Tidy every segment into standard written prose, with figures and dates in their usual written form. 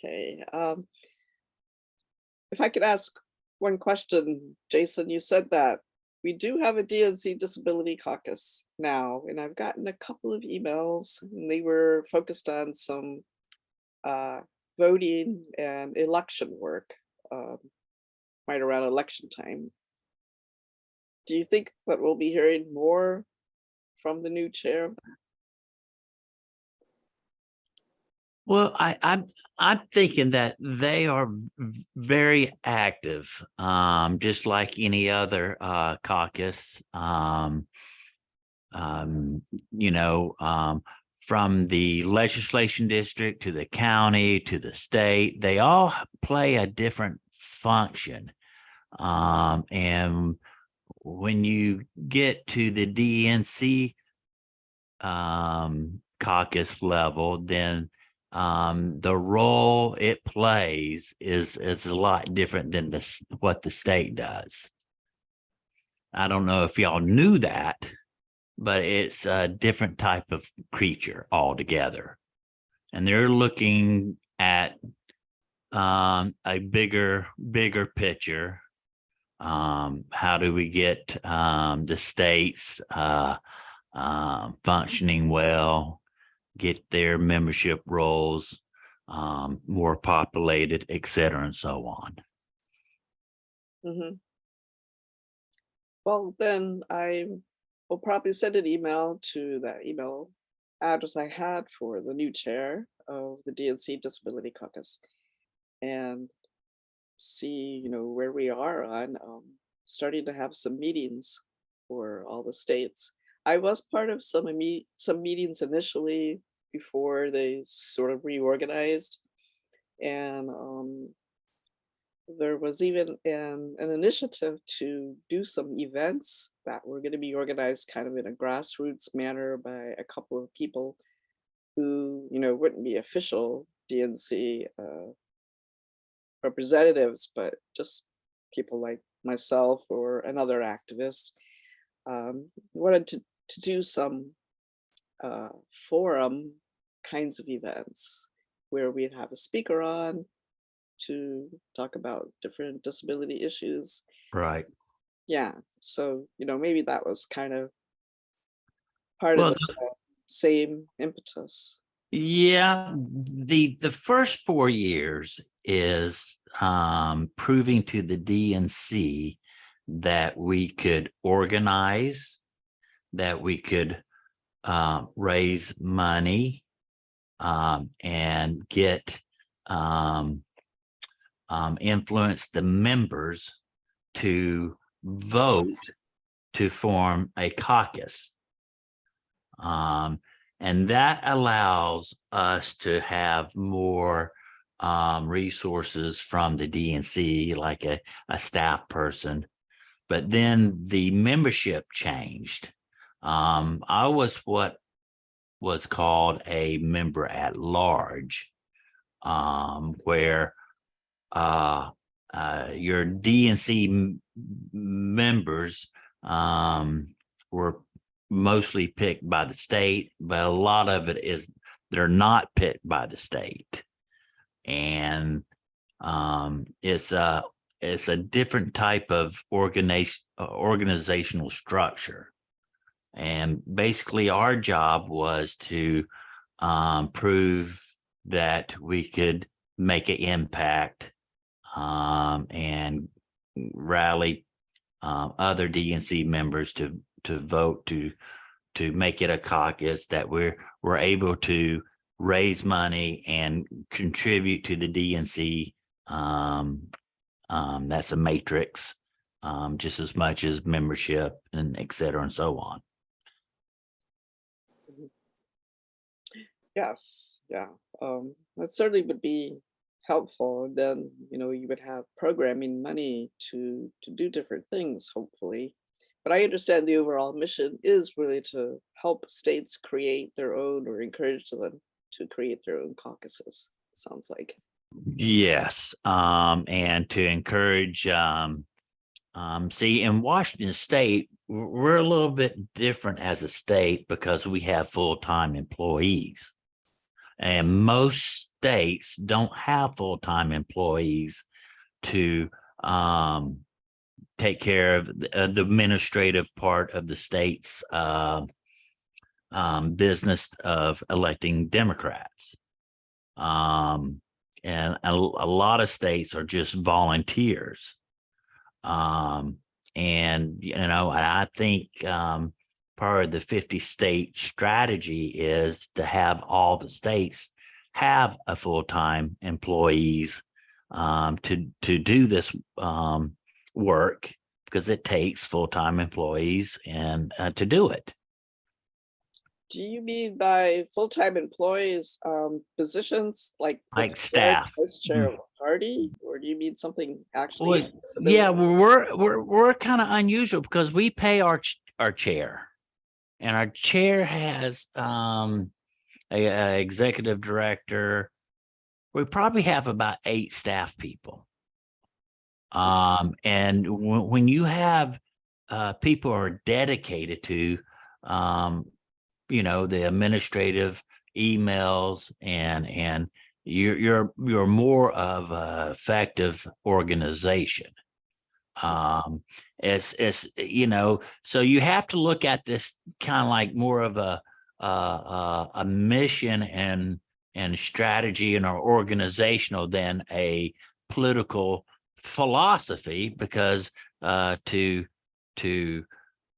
Okay. If I could ask one question, Jason, you said that we do have a DNC Disability Caucus now, and I've gotten a couple of emails, and they were focused on some uh, voting and election work um, right around election time. Do you think that we'll be hearing more from the new chair? Well, I'm thinking that they are very active, just like any other caucus. Um, you know, from the legislation district to the county to the state, they all play a different function. And when you get to the DNC caucus level, then the role it plays is a lot different than what the state does. I don't know if y'all knew that, but it's a different type of creature altogether. And they're looking at a bigger picture. How do we get the states functioning well, get their membership rolls more populated, et cetera, and so on. Hmm. Well, then I will probably send an email to that email address I had for the new chair of the DNC Disability Caucus and see, where we are on starting to have some meetings for all the states. I was part of some meetings initially before they sort of reorganized, and there was even an initiative to do some events that were going to be organized kind of in a grassroots manner by a couple of people who, wouldn't be official DNC representatives, but just people like myself or another activist. Wanted to do some forum kinds of events where we'd have a speaker on to talk about different disability issues. Right. Yeah, so maybe that was kind of part of Well, the same impetus. yeah, the first 4 years is proving to the DNC that we could organize, that we could raise money and get influence the members to vote to form a caucus. And that allows us to have more resources from the DNC, like a staff person. But then the membership changed. I was what was called a member at large, where your DNC members were mostly picked by the state, but a lot of it is they're not picked by the state, and it's a different type of organizational structure. And basically, our job was to prove that we could make an impact and rally other DNC members to vote to make it a caucus, that we're able to raise money and contribute to the DNC. That's a matrix, just as much as membership and et cetera and so on. Yes, yeah. That certainly would be helpful. And then, you would have programming money to do different things, hopefully. But I understand the overall mission is really to help states create their own or encourage them to create their own caucuses, sounds like. Yes, and to encourage, see, in Washington State, we're a little bit different as a state because we have full-time employees. And most states don't have full-time employees to take care of the administrative part of the state's business of electing Democrats. And a lot of states are just volunteers. And, you know, I think part of the 50 state strategy is to have all the states have a full-time employees to do this work, because it takes full-time employees and to do it. Do you mean by full-time employees, positions like the Like chair, staff. vice chair of a party, or do you mean something actually Well, in yeah, disability? we're kind of unusual because we pay our chair, and our chair has a executive director. We probably have about 8 staff people. And when you have people who are dedicated to you know, the administrative emails, and you're more of a effective organization. It's you know, so you have to look at this kind of like more of a mission and strategy and our organizational than a political philosophy, because to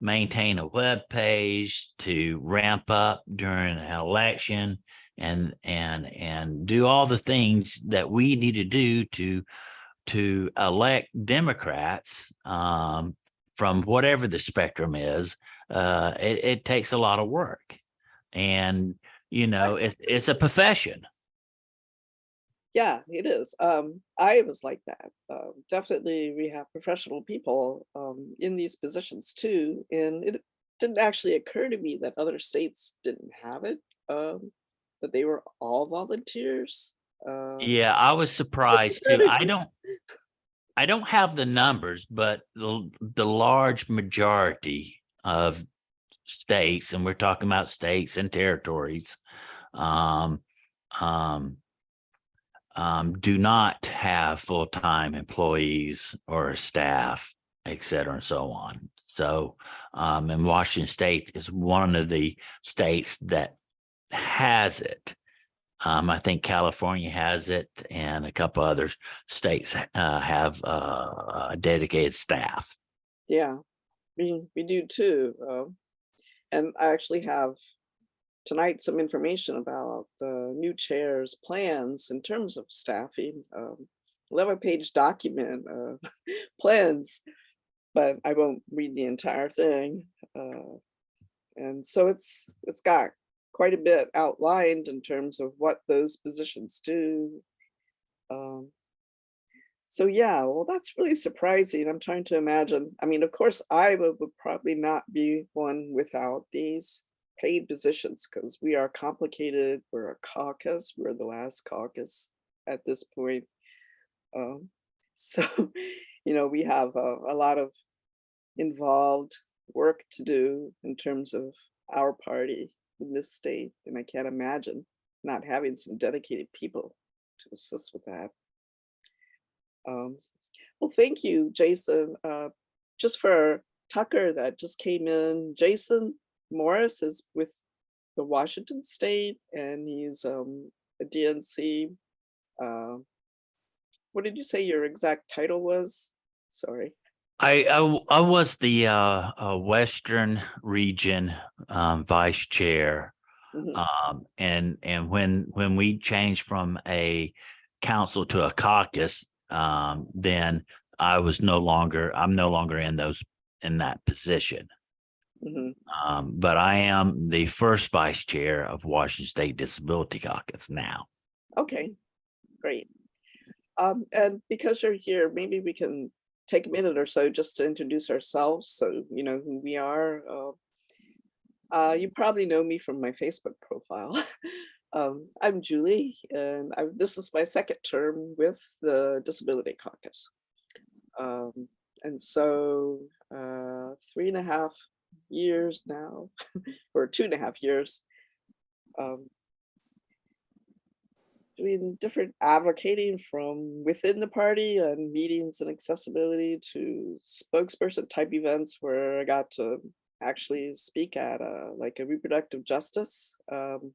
maintain a web page, to ramp up during an election, and do all the things that we need to do to elect Democrats, from whatever the spectrum is. It takes a lot of work, and you know, it's a profession. Yeah, it is. I was like that. Definitely, we have professional people in these positions too, and it didn't actually occur to me that other states didn't have it. That they were all volunteers. Yeah, I was surprised too. I don't have the numbers, but the large majority of states, and we're talking about states and territories, um, um, do not have full-time employees or staff, et cetera, and so on. So, and Washington State is one of the states that has it. I think California has it, and a couple other states have a dedicated staff. Yeah, we do too. And I actually have tonight some information about the new chair's plans in terms of staffing. 11-page document plans, but I won't read the entire thing. And so it's got quite a bit outlined in terms of what those positions do. Um, so yeah, well, that's really surprising. I'm trying to imagine. I mean, of course, Iowa would probably not be one without these paid positions because we are complicated. We're a caucus. We're the last caucus at this point. Um, so, we have a lot of involved work to do in terms of our party in this state, and I can't imagine not having some dedicated people to assist with that. Um, well, thank you, Jason. Just for Tucker that just came in, Jason Morris is with the Washington State, and he's a DNC. Uh, what did you say your exact title was? Sorry. I was the Western Region vice chair, Mhm. and when we changed from a council to a caucus, then I'm no longer in that position. Mhm. But I am the first vice chair of Washington State Disability Caucus now. Okay, great. And because you're here, maybe we can take a minute or so just to introduce ourselves so you know who we are. You probably know me from my Facebook profile. I'm Julie, and this is my second term with the Disability Caucus. Um, and so 3.5 years now, or 2.5 years. Um, doing different advocating from within the party and meetings and accessibility to spokesperson type events where I got to actually speak at like a reproductive justice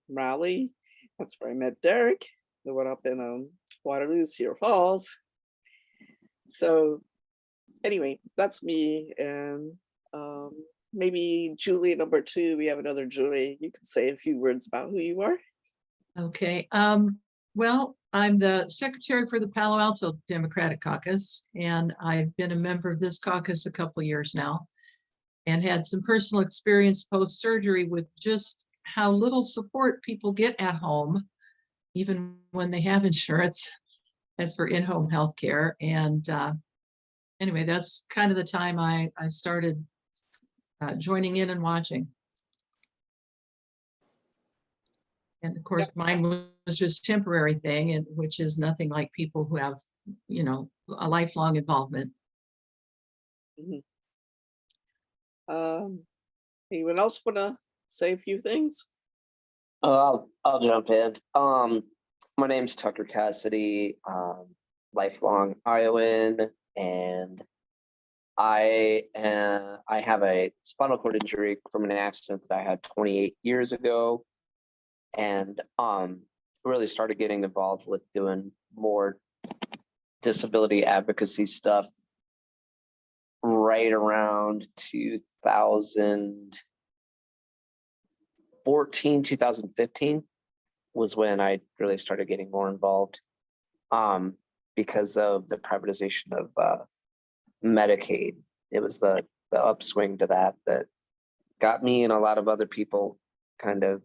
rally. That's where I met Derek, the one up in Waterloo, Cedar Falls. So anyway, that's me. And um, maybe Julie number two, we have another Julie. You can say a few words about who you are. Okay, well, I'm the secretary for the Palo Alto Democratic Caucus, and I've been a member of this caucus a couple of years now and had some personal experience post-surgery with just how little support people get at home, even when they have insurance, as for in-home health care. And anyway, that's kind of the time I started joining in and watching. And of course, mine was just temporary thing, and which is nothing like people who have, you know, a lifelong involvement. Mhm. Anyone else want to say a few things? I'll jump in. My name's Tucker Cassidy, lifelong Iowan, and I have a spinal cord injury from an accident that I had 28 years ago, and really started getting involved with doing more disability advocacy stuff right around 2014, 2015 was when I really started getting more involved, because of the privatization of Medicaid. It was the upswing to that got me and a lot of other people kind of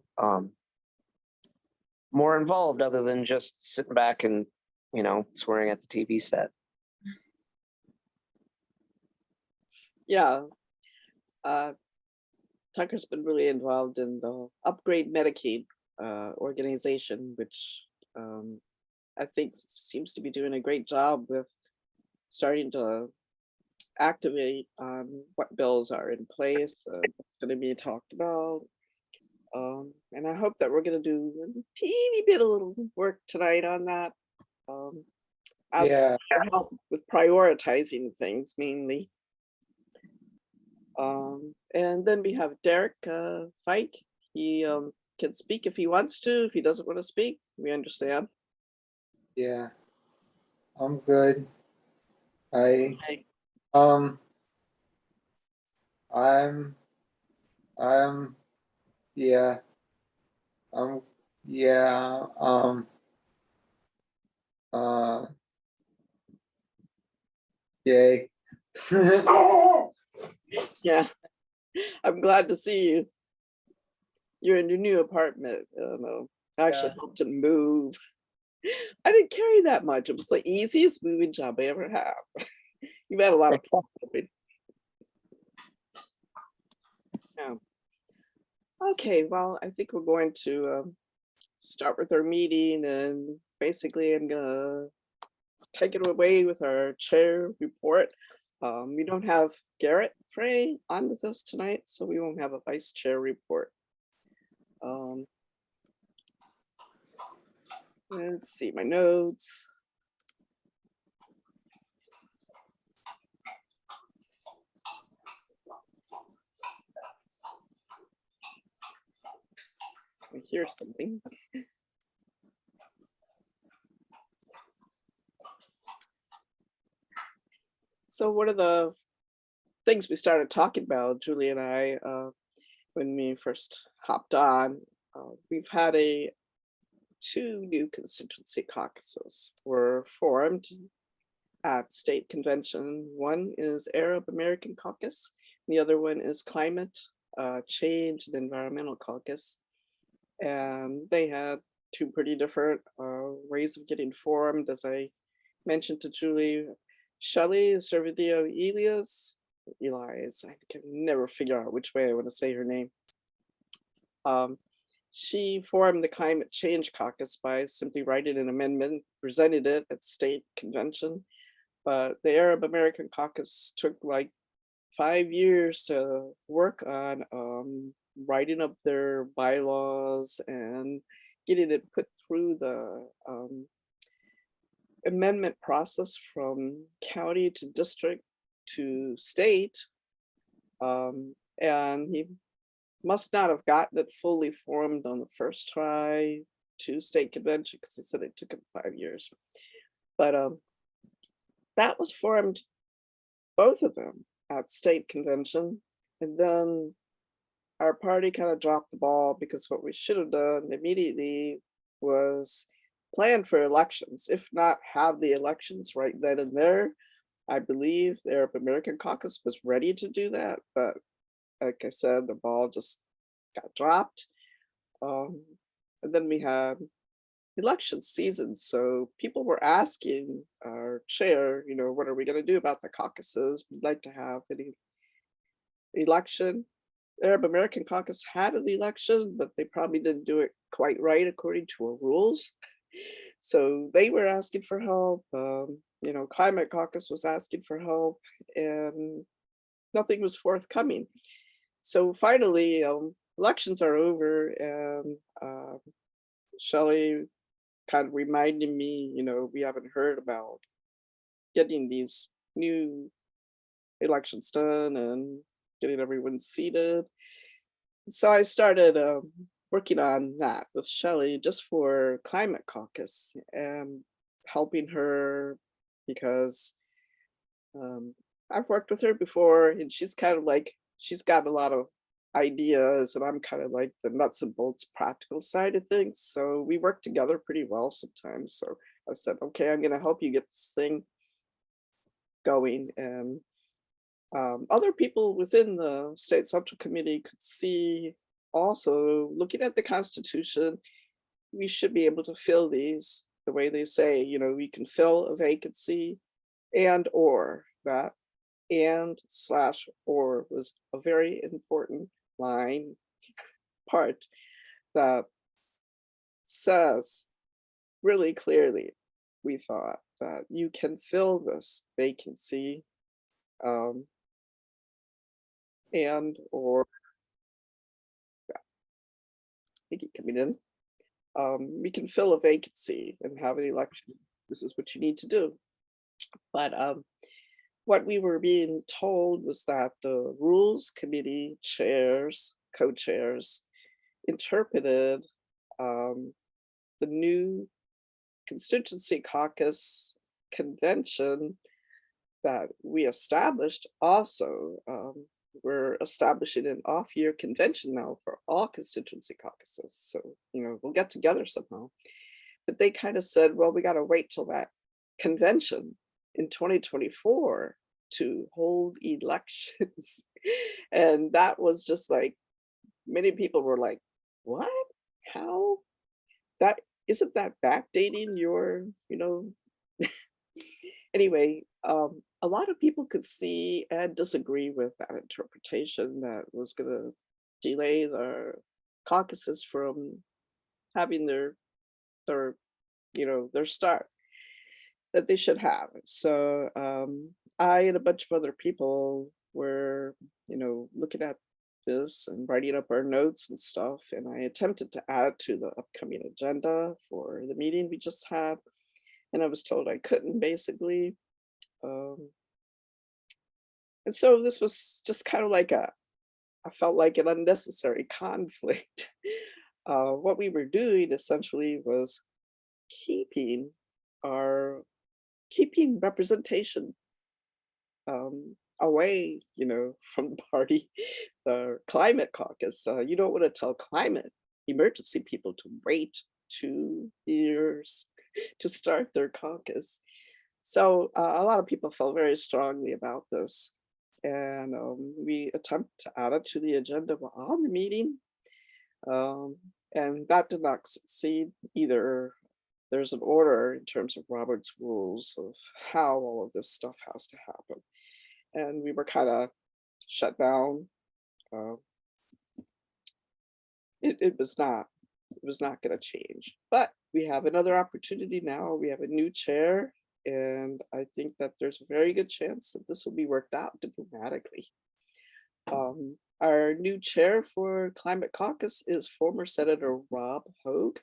more involved, other than just sitting back and, you know, swearing at the TV set. Yeah, Tucker's been really involved in the Upgrade Medicaid organization, which I think seems to be doing a great job with starting to activate on what bills are in place, what's going to be talked about. And I hope that we're going to do a teeny bit of little work tonight on that. Ask Yeah, for help with prioritizing things mainly. And then we have Derek Fike. He can speak if he wants to. If he doesn't want to speak, we understand. yeah, I'm good. I Okay. um I'm I'm yeah, I'm yeah, uh yay. Yeah, I'm glad to see you. You're in your new apartment. I actually Yeah. helped him move. I didn't carry that much. It was the easiest moving job I ever have. You've had a lot of people helping. Yeah. Okay, well, I think we're going to start with our meeting, and basically I'm gonna take it away with our chair report. We don't have Garrett Frey on with us tonight, so we won't have a vice chair report. Let's see my notes. I hear something. So one of the things we started talking about, Julie and I, when we first hopped on, we've had two new constituency caucuses were formed at state convention. One is Arab American Caucus, the other one is Climate Change and Environmental Caucus. And they had two pretty different ways of getting formed. As I mentioned to Julie, Shelley Servideo Elias, I can never figure out which way I want to say her name. She formed the Climate Change Caucus by simply writing an amendment, presented it at state convention. But the Arab American Caucus took like 5 years to work on writing up their bylaws and getting it put through the amendment process from county to district to state. And he must not have gotten it fully formed on the first try to state convention, because he said it took him 5 years. But that was formed, both of them, at state convention. And then our party kind of dropped the ball, because what we should have done immediately was plan for elections, if not have the elections right then and there. I believe the Arab American Caucus was ready to do that, but like I said, the ball just got dropped. And then we had election season, so people were asking our chair, what are we going to do about the caucuses? We'd like to have an election. Arab American Caucus had an election, but they probably didn't do it quite right according to our rules. So they were asking for help. Climate Caucus was asking for help, and nothing was forthcoming. So finally, elections are over, and Shelley kind of reminded me, we haven't heard about getting these new elections done and getting everyone seated. So I started working on that with Shelley just for Climate Caucus, and helping her, because I've worked with her before, and she's kind of like, she's got a lot of ideas, and I'm kind of like the nuts and bolts practical side of things. So we work together pretty well sometimes. So I said, okay, I'm going to help you get this thing going. And other people within the state central committee could see also, looking at the Constitution, we should be able to fill these the way they say, we can fill a vacancy, and or that and/or was a very important line part that says really clearly, we thought, that you can fill this vacancy, and or I think coming in, we can fill a vacancy and have an election. This is what you need to do. But what we were being told was that the rules committee chairs, co-chairs, interpreted the new constituency caucus convention that we established. Also, we're establishing an off-year convention now for all constituency caucuses. So, we'll get together somehow. But they kind of said, well, we got to wait till that convention in 2024 to hold elections. And that was just like, many people were like, what? How? That isn't that backdating your, anyway, a lot of people could see and disagree with that interpretation, that was going to delay the caucuses from having their start that they should have. So I and a bunch of other people were, looking at this and writing up our notes and stuff. And I attempted to add it to the upcoming agenda for the meeting we just had. And I was told I couldn't, basically. And so this was just kind of like I felt like an unnecessary conflict. What we were doing essentially was keeping representation away, from the party, the Climate Caucus. You don't want to tell climate emergency people to wait 2 years to start their caucus. So a lot of people felt very strongly about this. And we attempt to add it to the agenda on the meeting. And that did not succeed either. There's an order in terms of Robert's rules of how all of this stuff has to happen. And we were kind of shut down. It was not going to change. But we have another opportunity now. We have a new chair. And I think that there's a very good chance that this will be worked out diplomatically. Our new chair for Climate Caucus is former Senator Rob Hogue.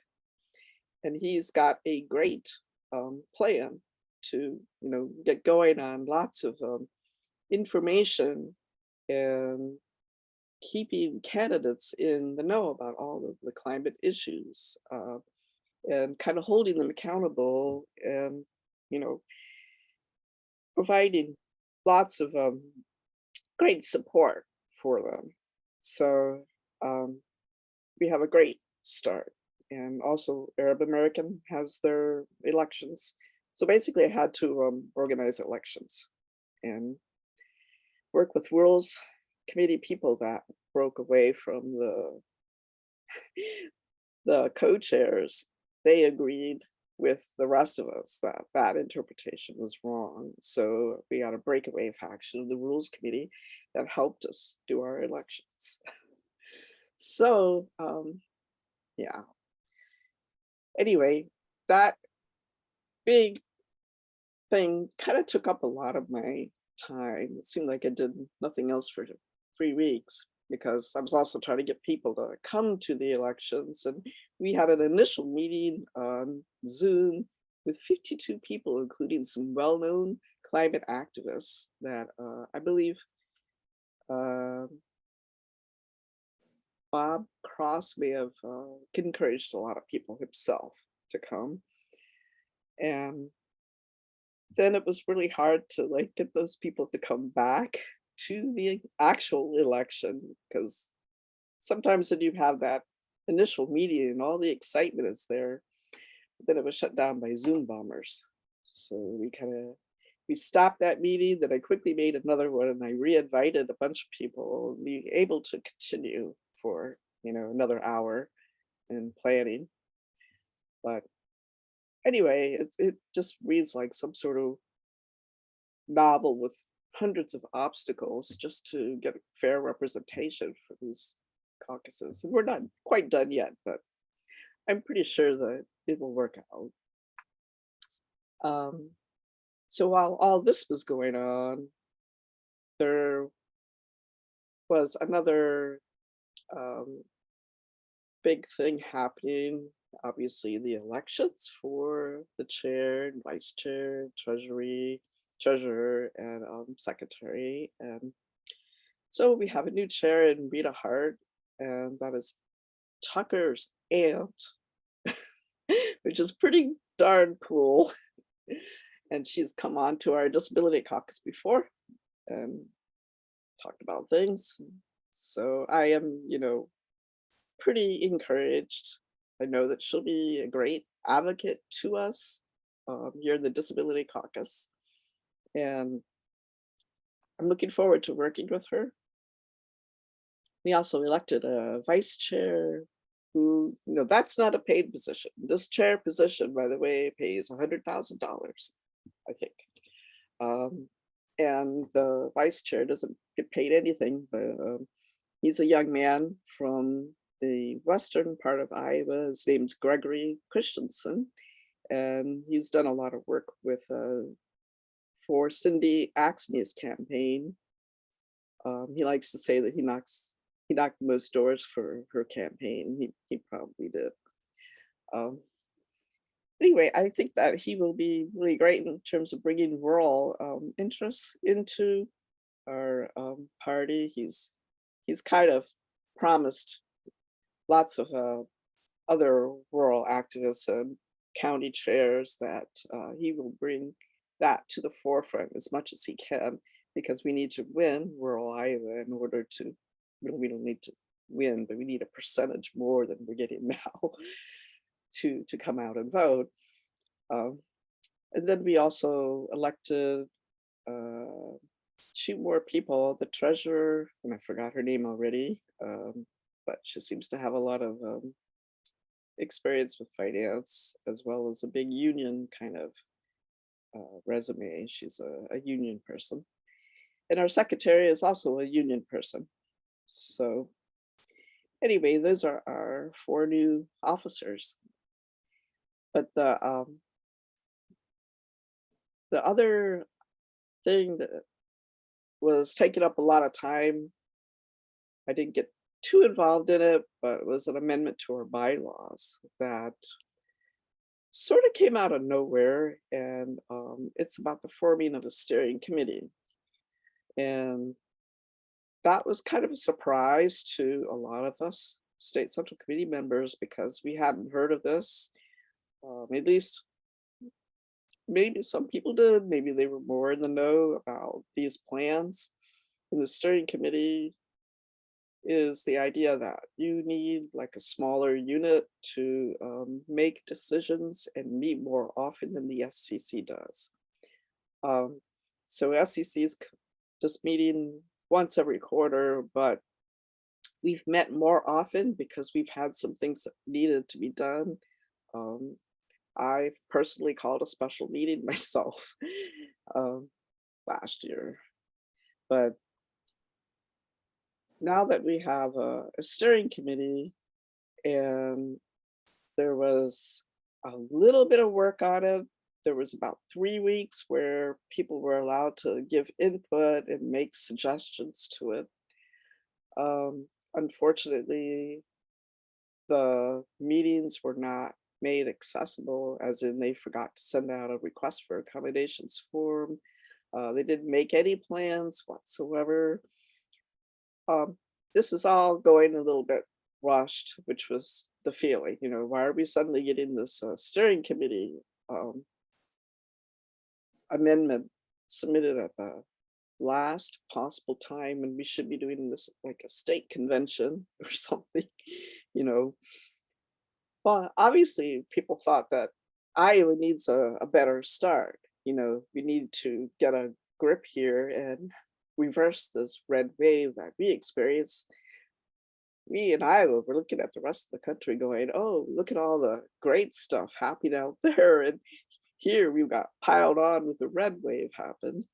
and he's got a great plan to, get going on lots of information and keeping candidates in the know about all of the climate issues, and kind of holding them accountable, and you know providing lots of great support for them. So um, we have a great start. And also Arab American has their elections. So basically I had to organize elections and work with rules committee people that broke away from the co-chairs. They agreed with the rest of us that that interpretation was wrong. So we got a breakaway faction of the rules committee that helped us do our elections. So yeah. Anyway, that big thing kind of took up a lot of my time. It seemed like I did nothing else for 3 weeks because I was also trying to get people to come to the elections. And we had an initial meeting on Zoom with 52 people, including some well-known climate activists that I believe Bob Cross may have encouraged a lot of people himself to come. And then it was really hard to get those people to come back to the actual election, because sometimes when you have that initial meeting and all the excitement is there, then it was shut down by Zoom bombers. So we stopped that meeting. Then I quickly made another one and I re-invited a bunch of people and be able to continue for another hour in planning. But anyway, it just reads like some sort of novel with hundreds of obstacles just to get fair representation for these caucuses. And we're not quite done yet, but I'm pretty sure that it will work out. So while all this was going on, there was another big thing happening. Obviously, the elections for the chair and vice chair, treasurer, and secretary. And so we have a new chair in Rita Hart, and that is Tucker's aunt, which is pretty darn cool. And she's come on to our disability caucus before and talked about things. So I am, pretty encouraged. I know that she'll be a great advocate to us here in the Disability Caucus. And I'm looking forward to working with her. We also elected a vice chair who, that's not a paid position. This chair position, by the way, pays $100,000, I think. And the vice chair doesn't get paid anything, but he's a young man from the western part of Iowa. His name's Gregory Christensen, and he's done a lot of work with for Cindy Axney's campaign. He likes to say that he knocked the most doors for her campaign. He probably did. Anyway, I think that he will be really great in terms of bringing rural interests into our party. He's kind of promised lots of other rural activists and county chairs that he will bring that to the forefront as much as he can, because we need to win rural Iowa in order to, we don't need to win, but we need a percentage more than we're getting now to come out and vote. And then we also elected 2 more people, the treasurer, and I forgot her name already, but she seems to have a lot of experience with finance, as well as a big union kind of resume. She's a union person. And our secretary is also a union person. So anyway, those are our 4 new officers. But the other thing that was taking up a lot of time, I didn't get too involved in it, but it was an amendment to our bylaws that sort of came out of nowhere, and it's about the forming of a steering committee. And that was kind of a surprise to a lot of us state central committee members because we hadn't heard of this. At least maybe some people did, maybe they were more in the know about these plans. And the steering committee is the idea that you need like a smaller unit to make decisions and meet more often than the SCC does. So SCC is just meeting once every quarter, but we've met more often because we've had some things that needed to be done. I personally called a special meeting myself last year, but now that we have a steering committee and there was a little bit of work on it, there was about 3 weeks where people were allowed to give input and make suggestions to it. Unfortunately, the meetings were not made accessible, as in they forgot to send out a request for accommodations form. They didn't make any plans whatsoever. This is all going a little bit rushed, which was the feeling, you know, why are we suddenly getting this steering committee amendment submitted at the last possible time, and we should be doing this like a state convention or something, you know. Well, obviously people thought that Iowa needs a better start. You know, we need to get a grip here and reverse this red wave that we experience. We in Iowa were looking at the rest of the country going, oh, look at all the great stuff happening out there. And here we got piled on with the red wave happened.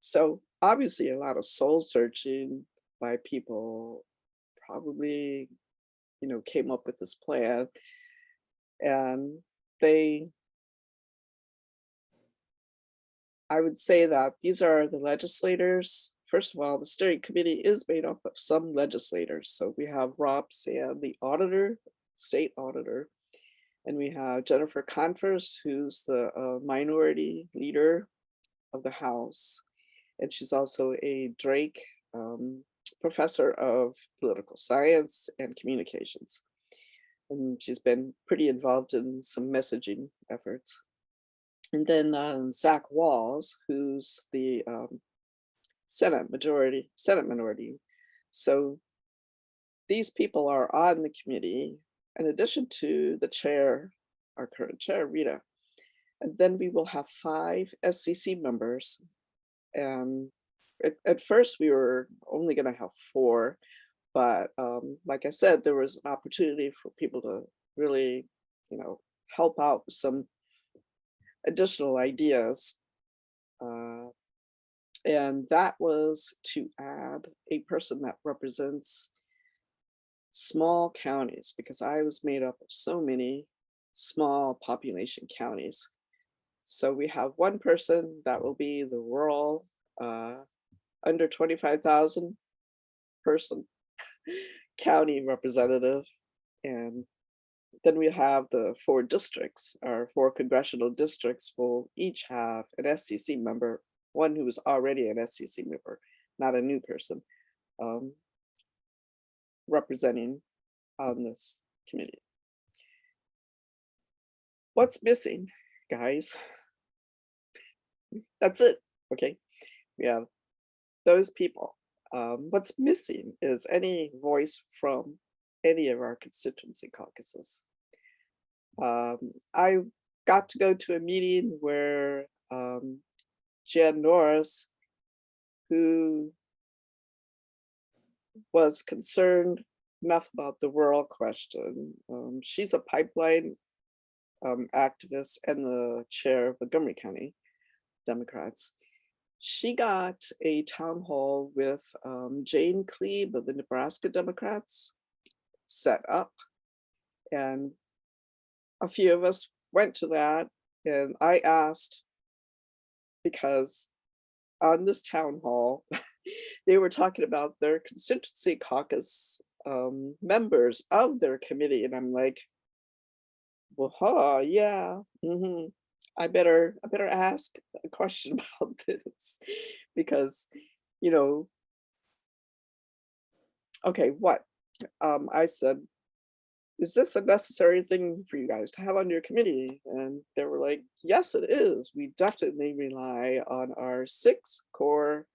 So obviously a lot of soul searching by people probably, you know, came up with this plan, and I would say that these are the legislators. First of all, the steering committee is made up of some legislators. So we have Rob Sand, the auditor, state auditor, and we have Jennifer Confirst, who's the minority leader of the House. And she's also a Drake professor of political science and communications. And she's been pretty involved in some messaging efforts. And then Zach Walls, who's the Senate minority. So these people are on the committee, in addition to the chair, our current chair, Rita. And then we will have 5 SCC members. And at first we were only going to have 4, but like I said, there was an opportunity for people to really, you know, help out with some additional ideas. And that was to add a person that represents small counties, because I was made up of so many small population counties. So we have one person that will be the rural, under 25,000 person county representative. And then we have the 4 districts. Our 4 congressional districts will each have an SCC member, one who is already an SCC member, not a new person, representing on this committee. What's missing, guys? That's it. Okay, we have those people. What's missing is any voice from any of our constituency caucuses. I got to go to a meeting where Jan Norris, who was concerned enough about the rural question, she's a pipeline activist and the chair of Montgomery County Democrats. She got a town hall with Jane Klebe of the Nebraska Democrats set up, and a few of us went to that. And I asked, because on this town hall, they were talking about their constituency caucus members of their committee. And I'm like, well, huh, yeah. I better ask a question about this because, you know, okay, what? I said, is this a necessary thing for you guys to have on your committee? And they were like, yes, it is. We definitely rely on our 6 core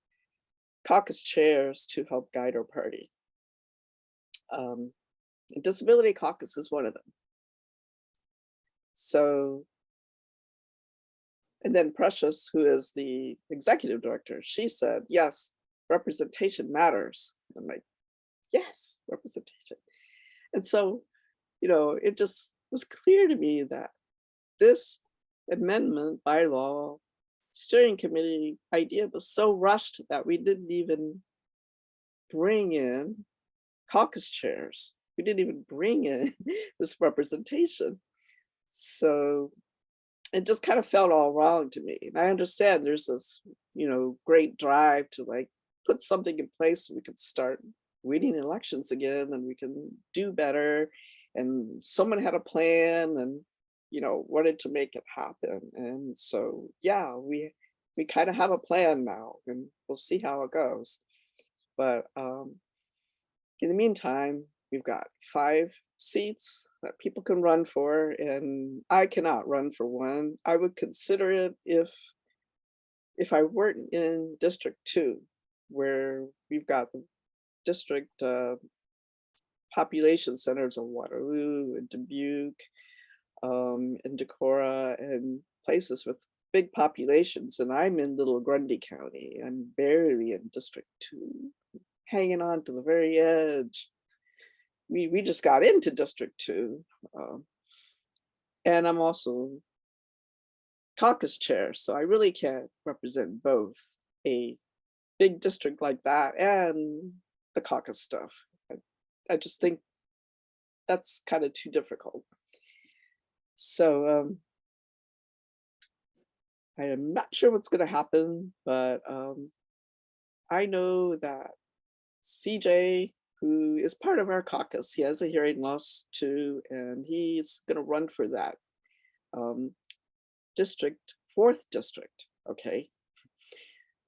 caucus chairs to help guide our party. Disability caucus is one of them. So, and then Precious, who is the executive director, she said, yes, representation matters. I'm like, yes, representation. And so, you know, it just was clear to me that this amendment bylaw steering committee idea was so rushed that we didn't even bring in caucus chairs. We didn't even bring in this representation. So it just kind of felt all wrong to me. And I understand there's this, you know, great drive to like put something in place so we can start winning elections again and we can do better. And someone had a plan and, you know, wanted to make it happen. And so, yeah, we kind of have a plan now and we'll see how it goes. But in the meantime, we've got 5 seats that people can run for, and I cannot run for one. I would consider it if I weren't in District 2, where we've got the district population centers of Waterloo and Dubuque and Decorah and places with big populations. And I'm in Little Grundy County. I'm barely in District 2, hanging on to the very edge. We just got into District 2. And I'm also caucus chair, so I really can't represent both a big district like that and the caucus stuff. I just think that's kind of too difficult. So I am not sure what's going to happen, but I know that CJ, who is part of our caucus, he has a hearing loss too, and he's going to run for that district, 4th district. Okay.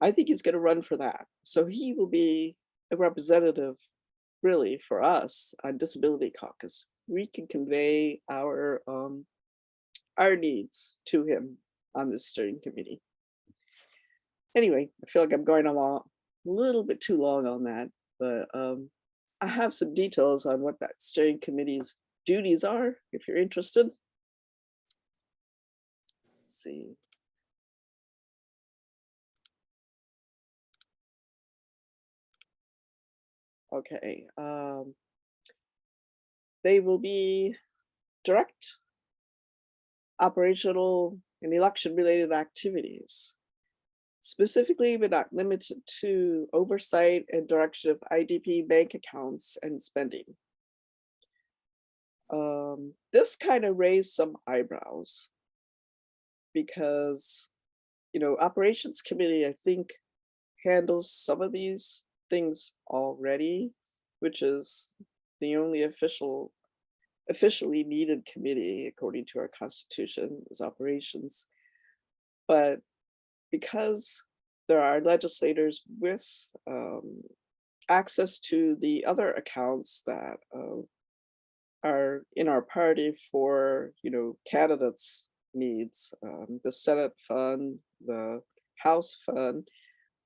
I think he's going to run for that. So he will be a representative really for us on Disability Caucus. We can convey our needs to him on this steering committee. Anyway, I feel like I'm going along a little bit too long on that, but I have some details on what that steering committee's duties are, if you're interested. Let's see. Okay. They will be direct operational and election related activities, specifically but not limited to oversight and direction of IDP bank accounts and spending. This kind of raised some eyebrows because, you know, operations committee, I think, handles some of these things already, which is the only officially needed committee according to our constitution is operations. But because there are legislators with access to the other accounts that are in our party for, you know, candidates' needs, the Senate fund, the House fund,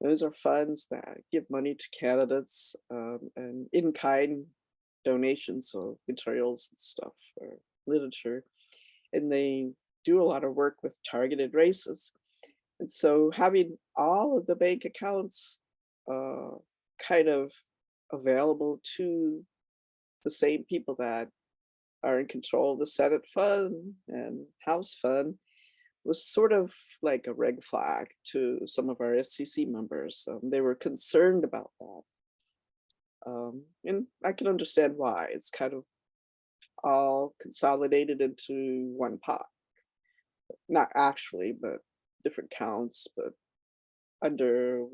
those are funds that give money to candidates and in-kind donations of materials and stuff or literature. And they do a lot of work with targeted races. And so having all of the bank accounts kind of available to the same people that are in control of the Senate fund and House fund was sort of like a red flag to some of our SCC members. They were concerned about that. And I can understand why. It's kind of all consolidated into one pot. Not actually, but different counts, but under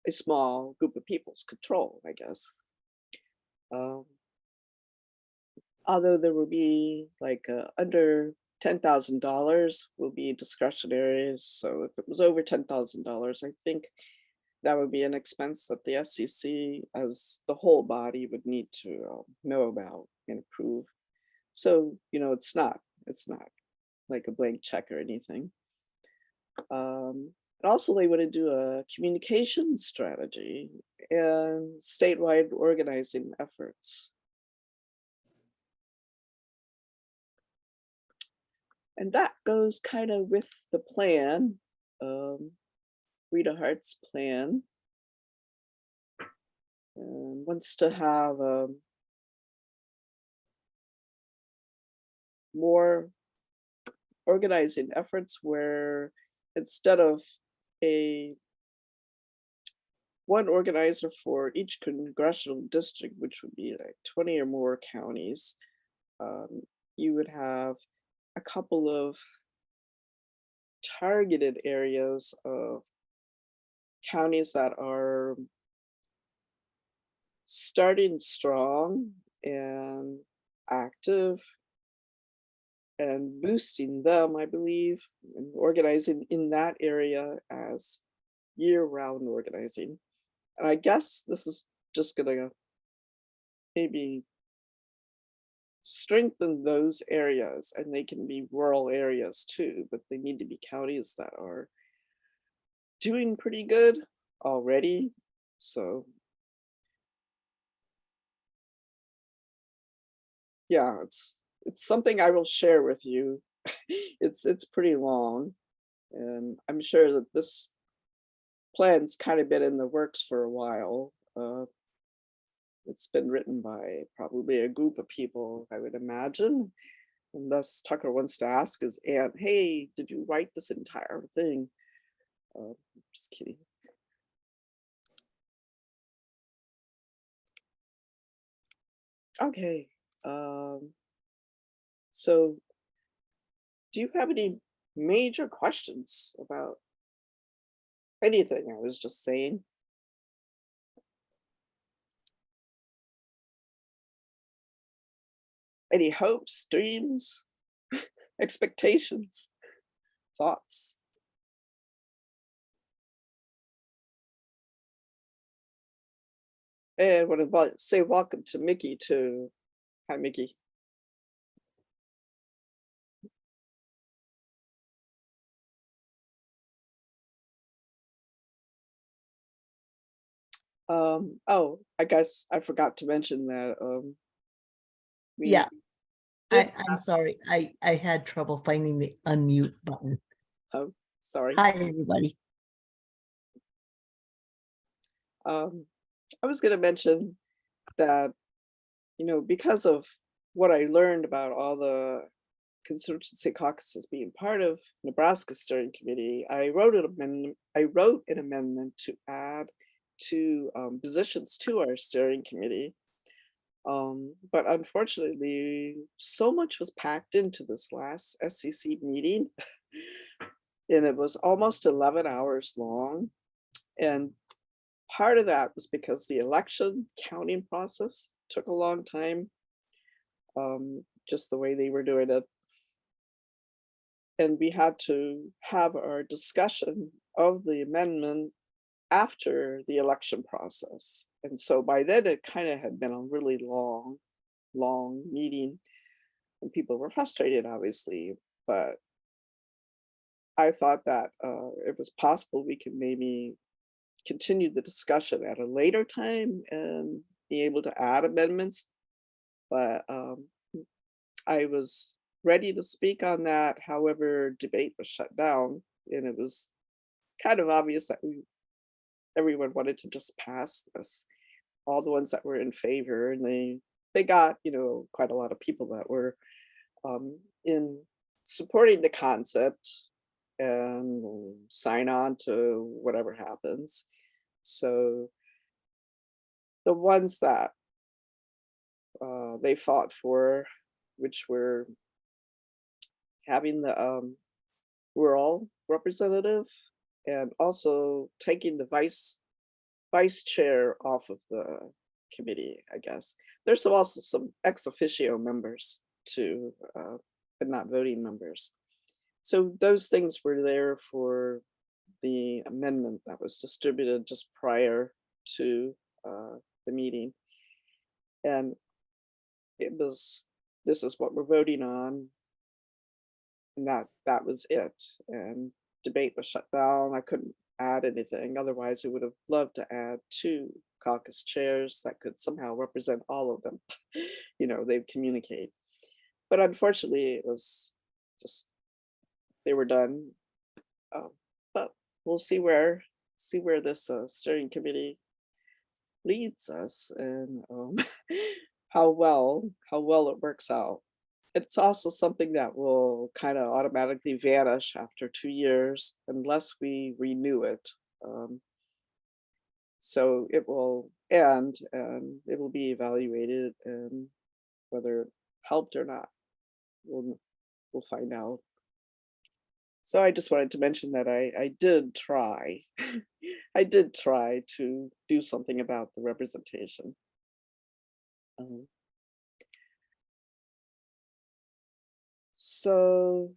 a small group of people's control, I guess. although there will be like under $10,000 will be discretionary. So if it was over $10,000, I think that would be an expense that the SEC as the whole body would need to know about and approve. So, it's not like a blank check or anything. And also they want to do a communication strategy and statewide organizing efforts. And that goes kind of with the plan, Rita Hart's plan. And wants to have more organizing efforts where instead of a one organizer for each congressional district, which would be like 20 or more counties, you would have a couple of targeted areas of counties that are starting strong and active and boosting them, I believe, and organizing in that area as year-round organizing. And I guess this is just gonna maybe strengthen those areas, and they can be rural areas too, but they need to be counties that are doing pretty good already. So yeah, it's something I will share with you. It's pretty long, and I'm sure that this plan's kind of been in the works for a while. It's been written by probably a group of people, I would imagine. Unless Tucker wants to ask his aunt, hey, did you write this entire thing? Just kidding. Okay. So do you have any major questions about anything I was just saying? Any hopes, dreams, expectations, thoughts? And what about say welcome to Mickey too. Hi, Mickey. Oh, I guess I forgot to mention that we Yeah, did I'm sorry. I had trouble finding the unmute button. oh, sorry. Hi, everybody. I was going to mention that, because of what I learned about all the constituency caucuses being part of Nebraska Steering Committee, I wrote an amendment to add two positions to our steering committee. But unfortunately, so much was packed into this last SCC meeting, and it was almost 11 hours long. And part of that was because the election counting process took a long time, just the way they were doing it. And we had to have our discussion of the amendment after the election process. And so by then it kind of had been a really long meeting, and people were frustrated, obviously, but I thought that it was possible we could maybe continue the discussion at a later time and be able to add amendments. But I was ready to speak on that. However, debate was shut down, and it was kind of obvious that everyone wanted to just pass this, all the ones that were in favor, and they got quite a lot of people that were in supporting the concept and sign on to whatever happens. So the ones that they fought for, which were having the rural representative and also taking the vice chair off of the committee, I guess. There's also some ex officio members too, but not voting members. So those things were there for the amendment that was distributed just prior to the meeting. And it was, this is what we're voting on. And that was it. And debate was shut down. I couldn't add anything. Otherwise, I would have loved to add 2 caucus chairs that could somehow represent all of them. You know, they communicate. But unfortunately, it was just, they were done. But we'll see where this steering committee leads us, and how well it works out. It's also something that will kind of automatically vanish after 2 years unless we renew it. So it will end and it will be evaluated, and whether it helped or not, we'll find out. So I just wanted to mention that I did try. I did try to do something about the representation. So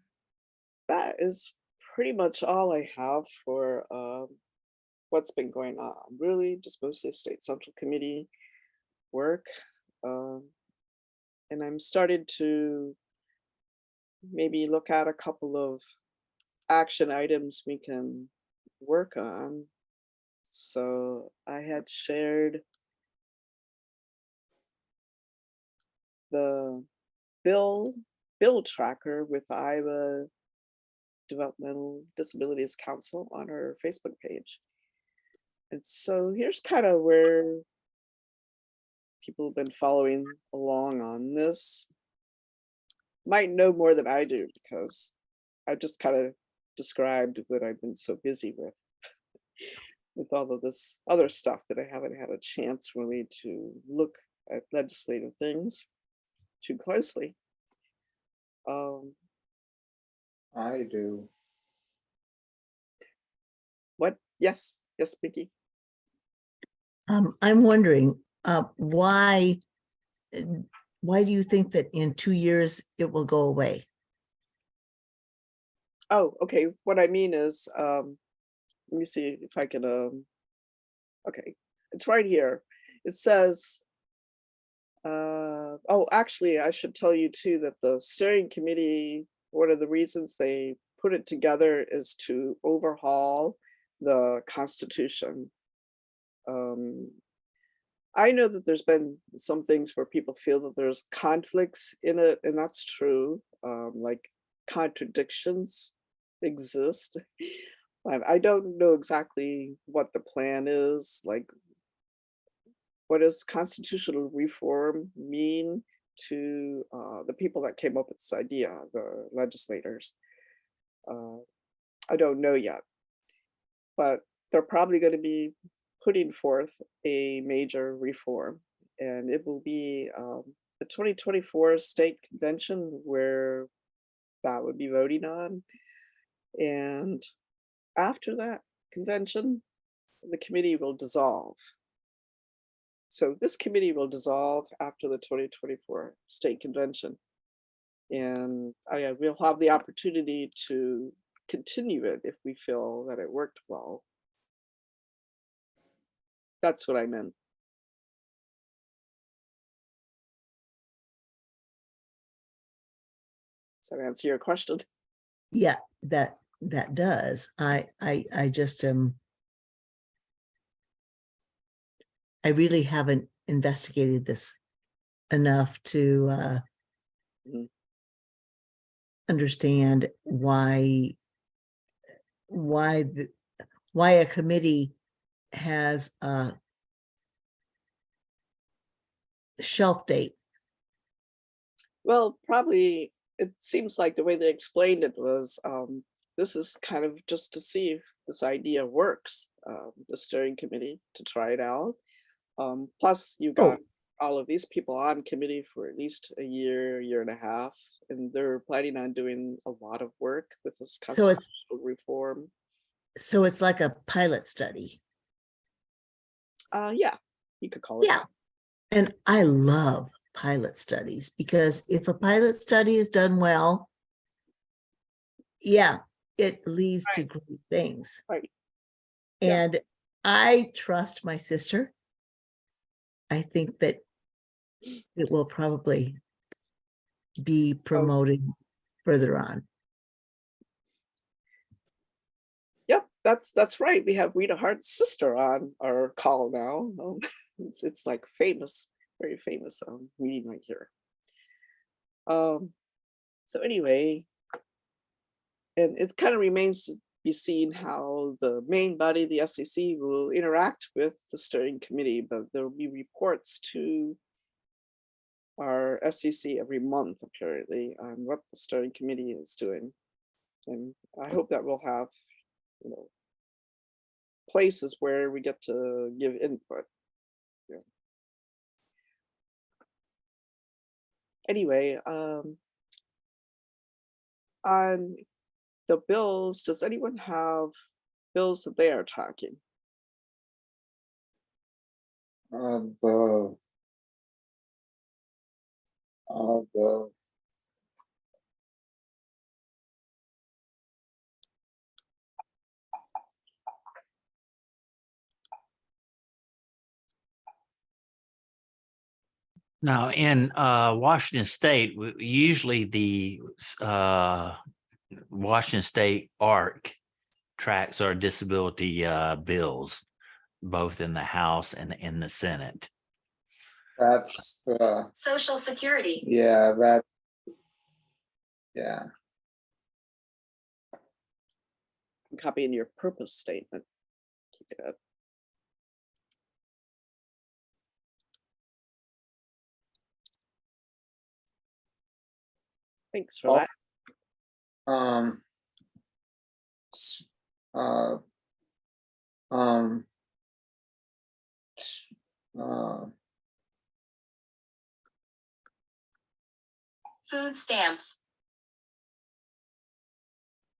that is pretty much all I have for what's been going on. Really, just mostly state central committee work. And I'm started to maybe look at a couple of action items we can work on. So I had shared the bill tracker with Iowa Developmental Disabilities Council on our Facebook page. And so here's kind of where people have been following along on this. Might know more than I do because I just kind of described what I've been so busy with all of this other stuff that I haven't had a chance really to look at legislative things too closely. I do. What? Yes, Mickey. I'm wondering, why do you think that in 2 years it will go away? Oh, okay. What I mean is, let me see if I can, okay, it's right here. It says, oh, actually, I should tell you too that the steering committee, one of the reasons they put it together is to overhaul the Constitution. I know that there's been some things where people feel that there's conflicts in it, and that's true. Like contradictions exist. And I don't know exactly what the plan is. Like, what does constitutional reform mean to the people that came up with this idea, the legislators? I don't know yet, but they're probably going to be putting forth a major reform, and it will be the 2024 state convention where that would be voting on. And after that convention, the committee will dissolve. So this committee will dissolve after the 2024 state convention. And we'll have the opportunity to continue it if we feel that it worked well. That's what I meant. Does that answer your question? Yeah, that does. I just I really haven't investigated this enough to Mhm. understand why a committee has a shelf date. Well, probably it seems like the way they explained it was this is kind of just to see if this idea works, the steering committee, to try it out. Plus, you got all of these people on committee for at least a year and a half, and they're planning on doing a lot of work with this So it's constitutional reform. So it's like a pilot study. Yeah, you could call it Yeah. that. And I love pilot studies because if a pilot study is done well, yeah, it leads to Right. great things. Right. Yeah. And I trust my sister. I think that it will probably be promoted further on. Yep, that's right. We have Rita Hart's sister on our call now. It's like famous, very famous meeting right here. So anyway, and it kind of remains to be seen how the main body, the SEC, will interact with the steering committee, but there will be reports to our SEC every month, apparently, on what the steering committee is doing. And I hope that we'll have, you know, places where we get to give input. Yeah. Anyway, on the bills, does anyone have bills that they are tracking? The Now, in Washington State, usually the Washington State ARC tracks our disability bills, both in the House and in the Senate. that's Social Security. yeah, yeah. Copy in your purpose statement. Keep it up. Thanks for Oh. that. s- uh, um, s- uh, Food stamps.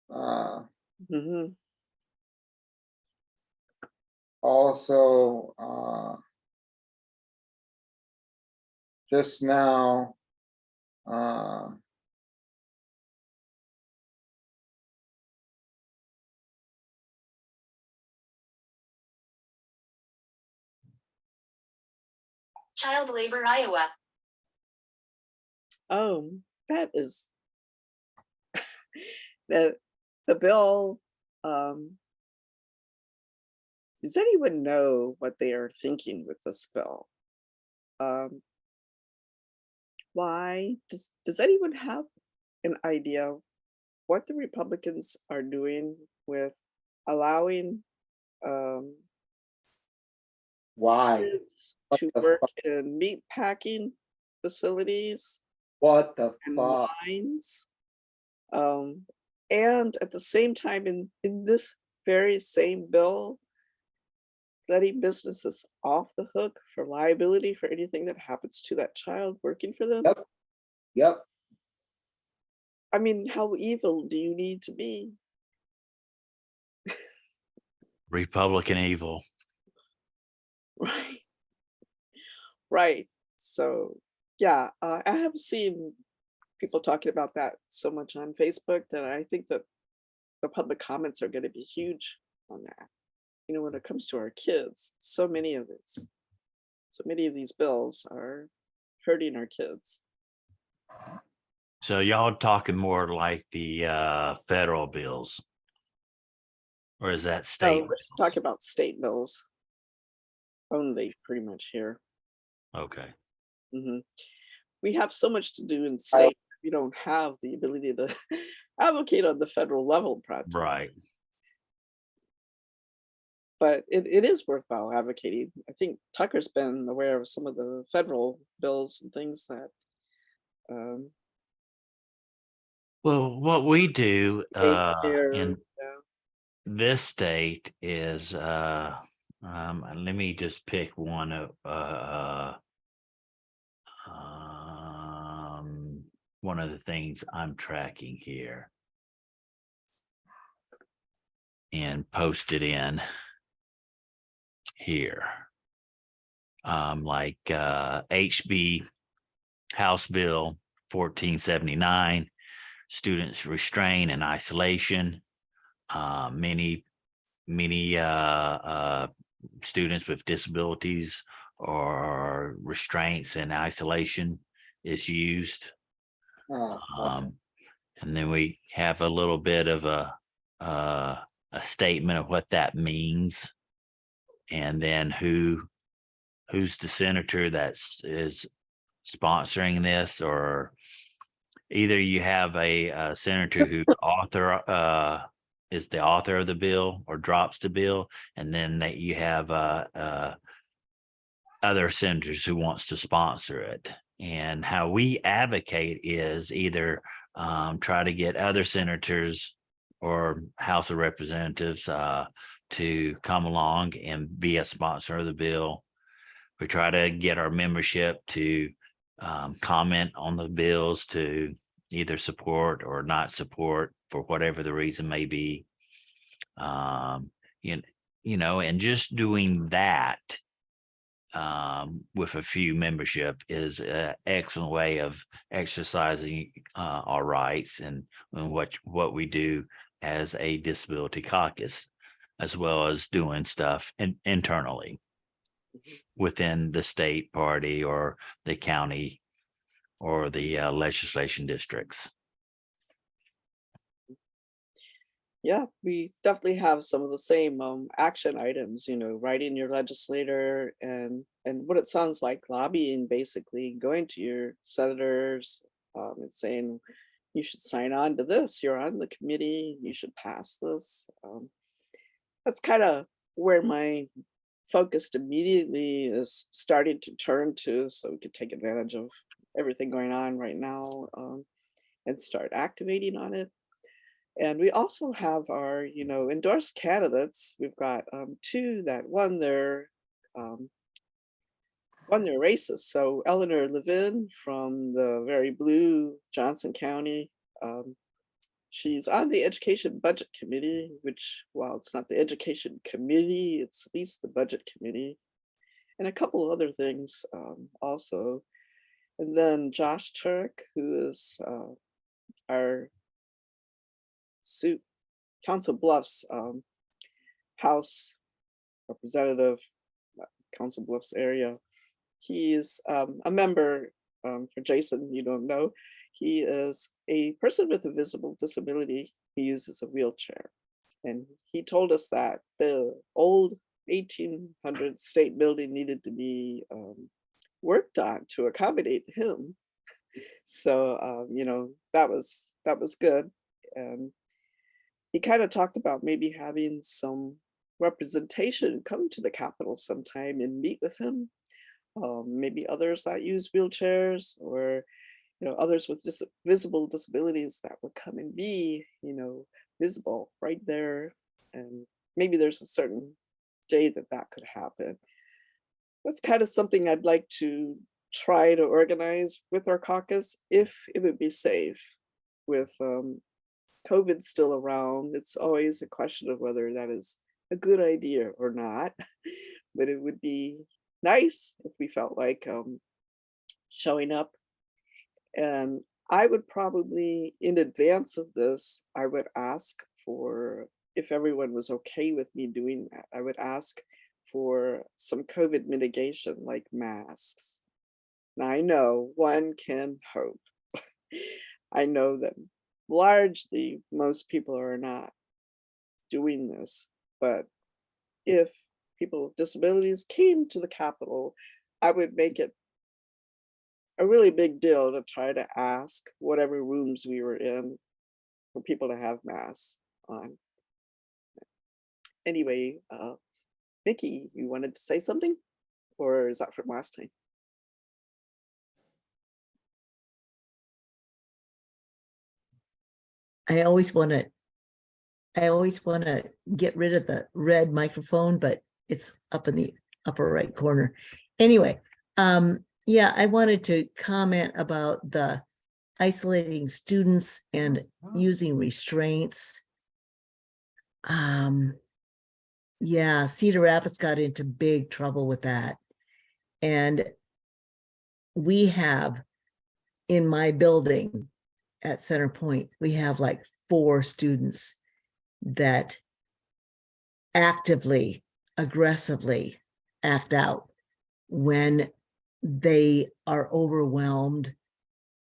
Mhm. Also, just now, Child labor Iowa. Oh, that is the bill. Does anyone know what they are thinking with this bill? Um, why does anyone have an idea what the Republicans are doing with allowing why? kids What to the work fuck? in meat packing facilities What the and fuck? mines? And at the same time, in this very same bill, letting businesses off the hook for liability for anything that happens to that child working for them. Yep. Yep. I mean, how evil do you need to be? Republican evil. Right. Right. So, yeah, I have seen people talking about that so much on Facebook that I think that the public comments are going to be huge on that. You know, when it comes to our kids, so many of these bills are hurting our kids. So y'all talking more like the federal bills, or is that So state? we're talking about state bills only, pretty much here. Okay. hmm We have so much to do in state. We don't have the ability to advocate on the federal level, practically. Right. But it is worthwhile advocating. I think Tucker's been aware of some of the federal bills and things that Well, what we do daycare, in yeah. this state is let me just pick one of one of the things I'm tracking here and post it in here. like HB House Bill 1479, students restraint and isolation. Many students with disabilities or restraints and isolation is used. Oh, And then we have a little bit of a statement of what that means, and then who's the senator is sponsoring this, or either you have a senator who is the author of the bill or drops the bill, and then that you have other senators who wants to sponsor it. And how we advocate is either try to get other senators or House of Representatives to come along and be a sponsor of the bill. We try to get our membership to comment on the bills, to either support or not support for whatever the reason may be. And just doing that with a few membership is an excellent way of exercising our rights and what we do as a disability caucus, as well as doing stuff internally within the state party or the county or the legislation districts. Yeah, we definitely have some of the same action items, writing your legislator and what it sounds like, lobbying, basically going to your senators and saying, you should sign on to this, you're on the committee, you should pass this. That's kind of where my focus immediately is starting to turn to, so we could take advantage of everything going on right now and start activating on it. And we also have our, endorsed candidates. We've got two that won their races. So Eleanor Levin from the very blue Johnson County. She's on the Education Budget Committee, which, while it's not the Education Committee, it's at least the Budget Committee, and a couple of other things also. And then Josh Turk, who is our Council Bluffs House representative, Council Bluffs area. He is a member, for Jason, you don't know, he is a person with a visible disability. He uses a wheelchair. And he told us that the old 1800 state building needed to be worked on to accommodate him. So, that was good. And he kind of talked about maybe having some representation come to the Capitol sometime and meet with him. Maybe others that use wheelchairs, or others with visible disabilities that would come and be visible right there. And maybe there's a certain day that could happen. That's kind of something I'd like to try to organize with our caucus, if it would be safe. With COVID still around, it's always a question of whether that is a good idea or not. But it would be nice if we felt like showing up. And I would probably, in advance of this, I would ask for, if everyone was okay with me doing that, I would ask for some COVID mitigation, like masks. Now, I know one can hope. I know that largely most people are not doing this, but if people with disabilities came to the Capitol, I would make it a really big deal to try to ask whatever rooms we were in for people to have masks on. Anyway, Mickey, you wanted to say something, or is that from last time? I always want to get rid of the red microphone, but it's up in the upper right corner. Anyway, yeah, I wanted to comment about the isolating students and using restraints. Yeah, Cedar Rapids got into big trouble with that. And we have in my building at Center Point, we have like 4 students that actively, aggressively act out when they are overwhelmed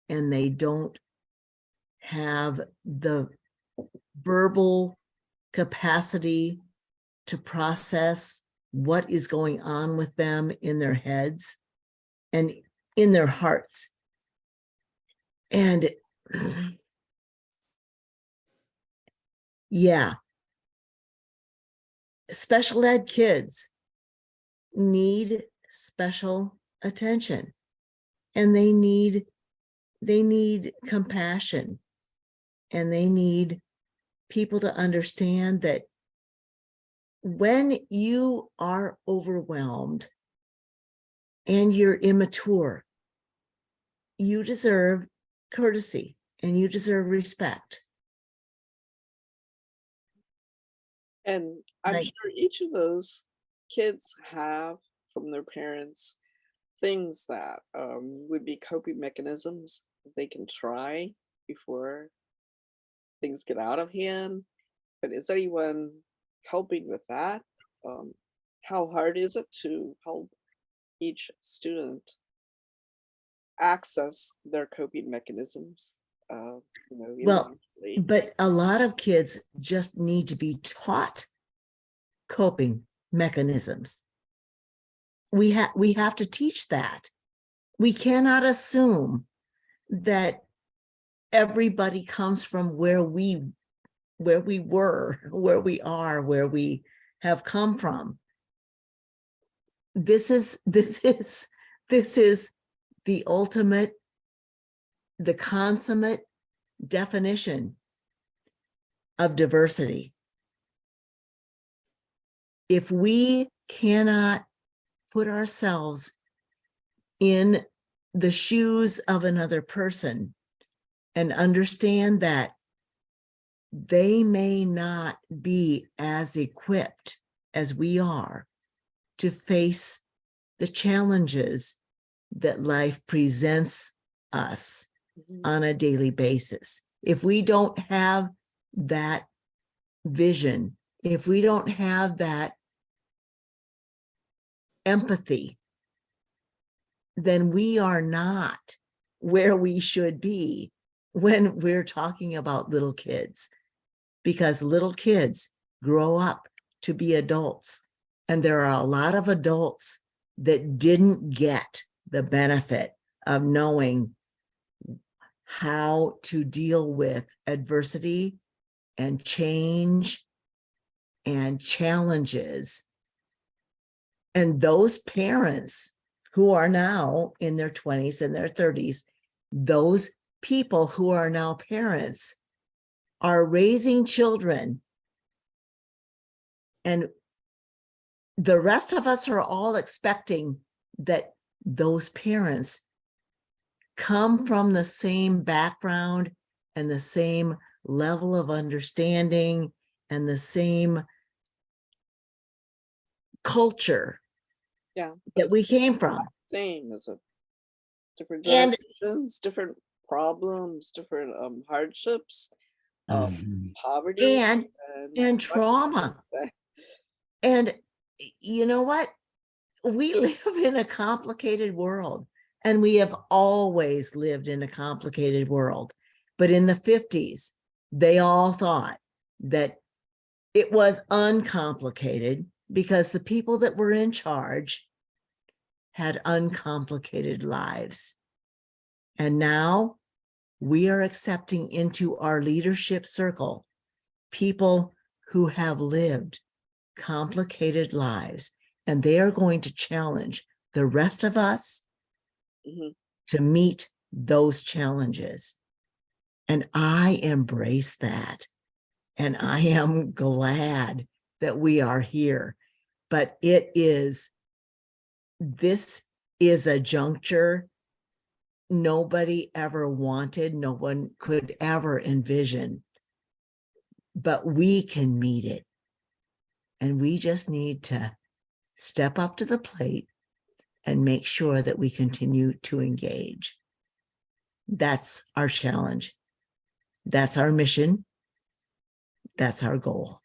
and they don't have the verbal capacity to process what is going on with them in their heads and in their hearts. And yeah, special ed kids need special attention, and they need compassion, and they need people to understand that when you are overwhelmed and you're immature, you deserve courtesy and you deserve respect. And I'm Right. sure each of those kids have from their parents things that would be coping mechanisms that they can try before things get out of hand. But is anyone helping with that? Um, how hard is it to help each student access their coping mechanisms? Well, Individually? but a lot of kids just need to be taught coping mechanisms. We have to teach that. We cannot assume that everybody comes from where we were, where we are, where we have come from. This is the ultimate, the consummate definition of diversity. If we cannot put ourselves in the shoes of another person and understand that they may not be as equipped as we are to face the challenges that life presents us Mhm. on a daily basis. If we don't have that vision, if we don't have that empathy, then we are not where we should be when we're talking about little kids, because little kids grow up to be adults. And there are a lot of adults that didn't get the benefit of knowing how to deal with adversity and change and challenges. And those parents who are now in their 20s and their 30s, those people who are now parents are raising children. And the rest of us are all expecting that those parents come from the same background and the same level of understanding and the same culture Yeah, that we came from. same as a different And generations, different problems, different hardships, um, Mhm. poverty, and much trauma. say. And you know what? We live in a complicated world, and we have always lived in a complicated world. But in the 50s, they all thought that it was uncomplicated because the people that were in charge had uncomplicated lives. And now we are accepting into our leadership circle people who have lived complicated lives, and they are going to challenge the rest of us Mhm. to meet those challenges. And I embrace that. And I am glad that we are here. But this is a juncture nobody ever wanted, no one could ever envision. But we can meet it. And we just need to step up to the plate and make sure that we continue to engage. That's our challenge. That's our mission. That's our goal.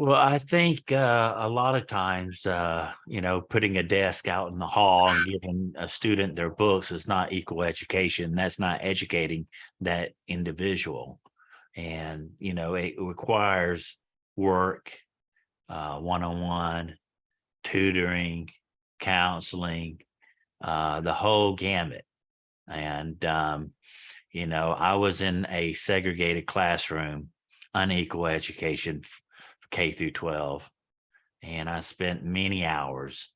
Well, I think a lot of times, putting a desk out in the hall and giving a student their books is not equal education. That's not educating that individual. And, it requires work, one-on-one, tutoring, counseling, the whole gamut. And, I was in a segregated classroom, unequal education, K through 12, and I spent many hours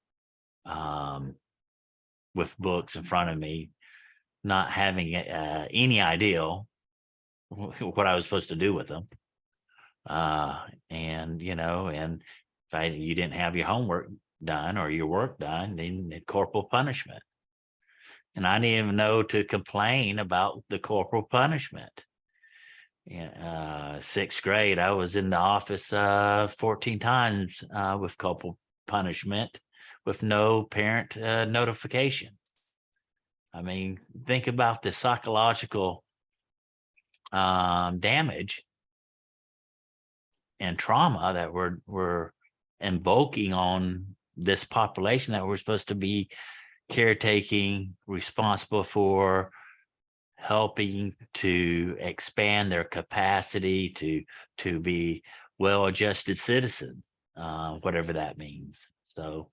with books in front of me, not having any idea what I was supposed to do with them. And if you didn't have your homework done or your work done, then corporal punishment. And I didn't even know to complain about the corporal punishment. Sixth grade, I was in the office 14 times with corporal punishment with no parent notification. I mean, think about the psychological damage and trauma that we're invoking on this population that we're supposed to be caretaking, responsible for, helping to expand their capacity to be well-adjusted citizen, whatever that means. So,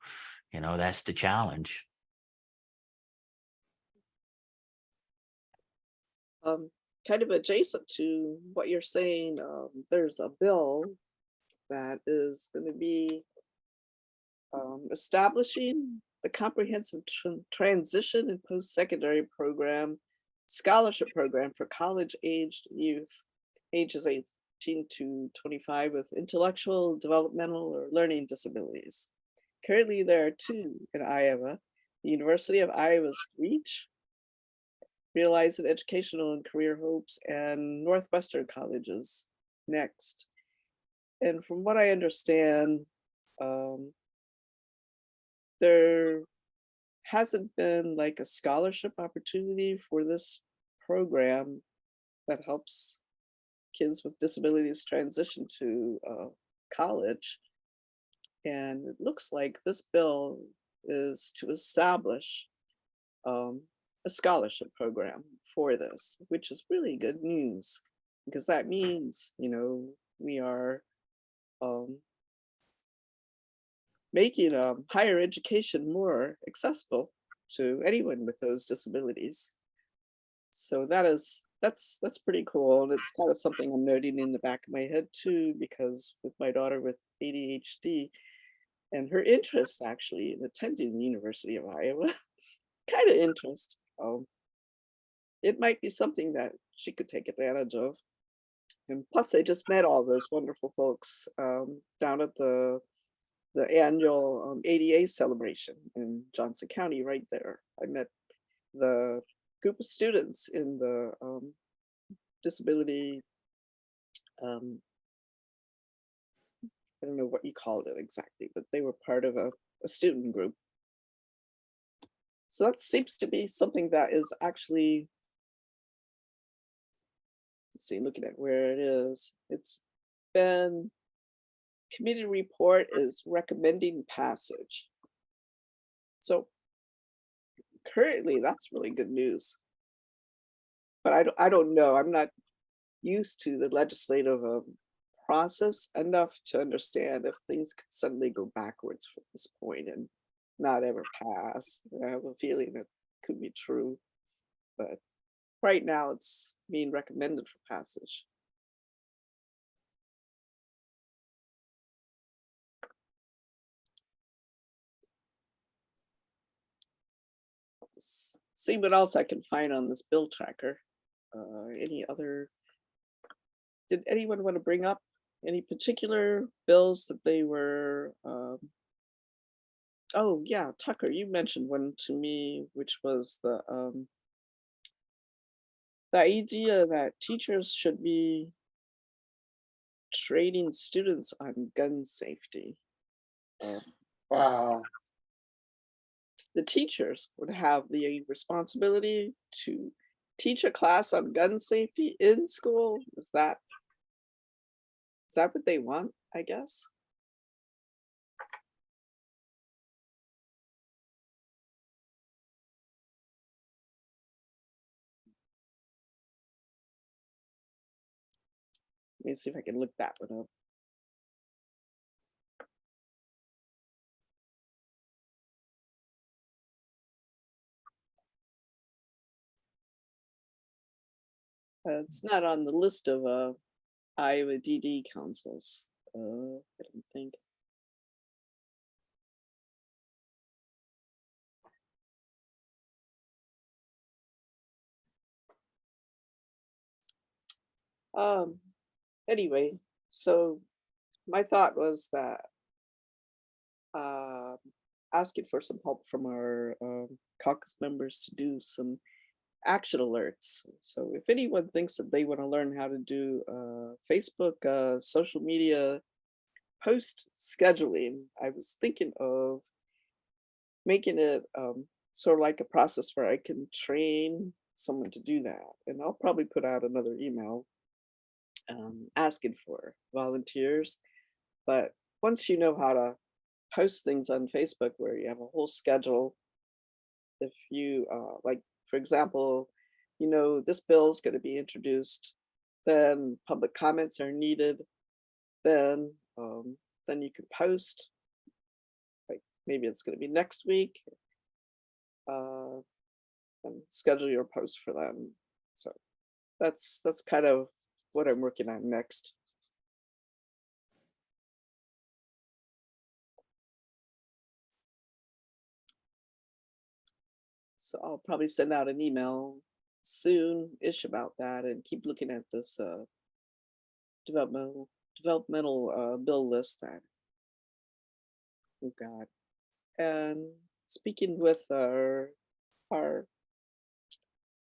that's the challenge. Kind of adjacent to what you're saying, there's a bill that is going to be establishing the comprehensive transition and post-secondary program scholarship program for college-aged youth ages 18 to 25 with intellectual, developmental, or learning disabilities. Currently, there are two in Iowa: the University of Iowa's REACH, Realizing Educational and Career Hopes, and Northwestern College's NEXT. And from what I understand, there hasn't been like a scholarship opportunity for this program that helps kids with disabilities transition to college. And it looks like this bill is to establish a scholarship program for this, which is really good news, because that means, we are making higher education more accessible to anyone with those disabilities. So that's pretty cool. And it's kind of something I'm noting in the back of my head too, because with my daughter with ADHD and her interest actually in attending the University of Iowa, kind of interest, it might be something that she could take advantage of. And plus, I just met all those wonderful folks down at the annual ADA celebration in Johnson County right there. I met the group of students in the disability, I don't know what you called it exactly, but they were part of a student group. So that seems to be something that is actually, let's see, looking at where it is, it's been, committee report is recommending passage. So currently that's really good news. But I don't know, I'm not used to the legislative process enough to understand if things could suddenly go backwards from this point and not ever pass. I have a feeling it could be true, but right now it's being recommended for passage. I'll just see what else I can find on this bill tracker. Any other, did anyone want to bring up any particular bills that they were, oh yeah, Tucker, you mentioned one to me, which was the idea that teachers should be training students on gun safety. Wow. The teachers would have the responsibility to teach a class on gun safety in school. Is that what they want, I guess? Let me see if I can look that one up. It's not on the list of Iowa DD councils. I don't think. Anyway, so my thought was that asking for some help from our caucus members to do some action alerts. So if anyone thinks that they want to learn how to do Facebook social media post scheduling, I was thinking of making it sort of like a process where I can train someone to do that. And I'll probably put out another email asking for volunteers. But once you know how to post things on Facebook where you have a whole schedule, if you like, for example, you know, this bill is going to be introduced, then public comments are needed, then you can post, like maybe it's going to be next week, and schedule your post for them. So that's kind of what I'm working on next. So I'll probably send out an email soon-ish about that and keep looking at this developmental bill list that, oh God. And speaking with our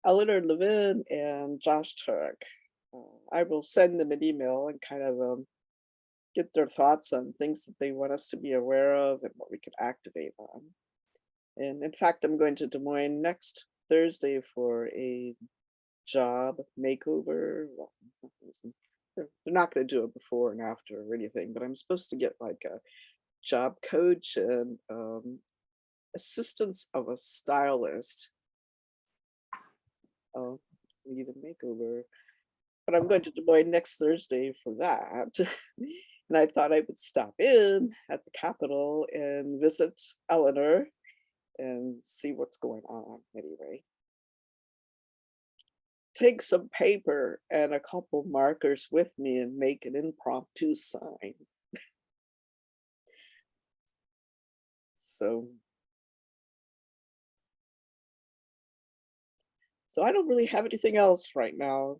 Eleanor Levin and Josh Turek, I will send them an email and kind of get their thoughts on things that they want us to be aware of and what we could activate on. And in fact, I'm going to Des Moines next Thursday for a job makeover. Well, they're not going to do it before and after or anything, but I'm supposed to get like a job coach and assistance of a stylist. Need a makeover, but I'm going to Des Moines next Thursday for that. And I thought I would stop in at the Capitol and visit Eleanor and see what's going on anyway. Take some paper and a couple markers with me and make an impromptu sign. So I don't really have anything else right now.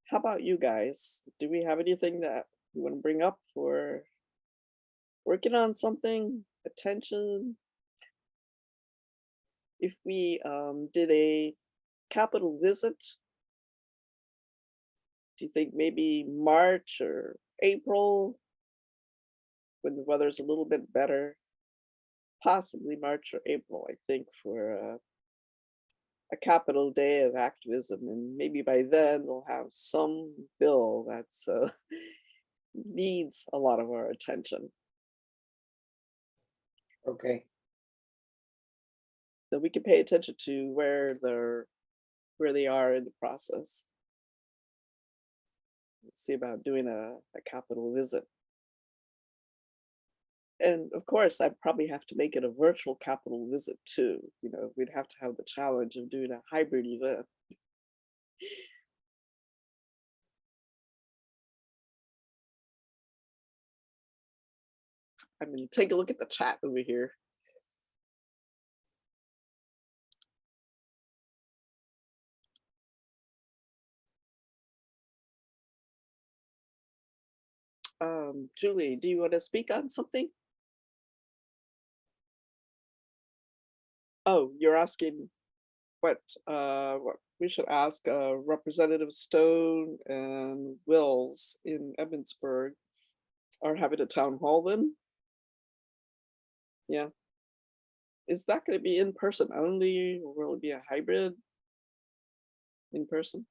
How about you guys? Do we have anything that you want to bring up for working on something? Attention? If we did a Capitol visit, do you think maybe March or April when the weather's a little bit better? Possibly March or April, I think, for a Capitol Day of activism, and maybe by then we'll have some bill that's needs a lot of our attention. Okay. So we can pay attention to where they are in the process. Let's see about doing a Capitol visit. And of course, I'd probably have to make it a virtual Capitol visit too. You know, we'd have to have the challenge of doing a hybrid event. I mean, take a look at the chat over here. Julie, do you want to speak on something? Oh, you're asking what we should ask Representative Stone and Wills in Emmitsburg are having a town hall then? Yeah. Is that going to be in person only, or will it be a hybrid in person?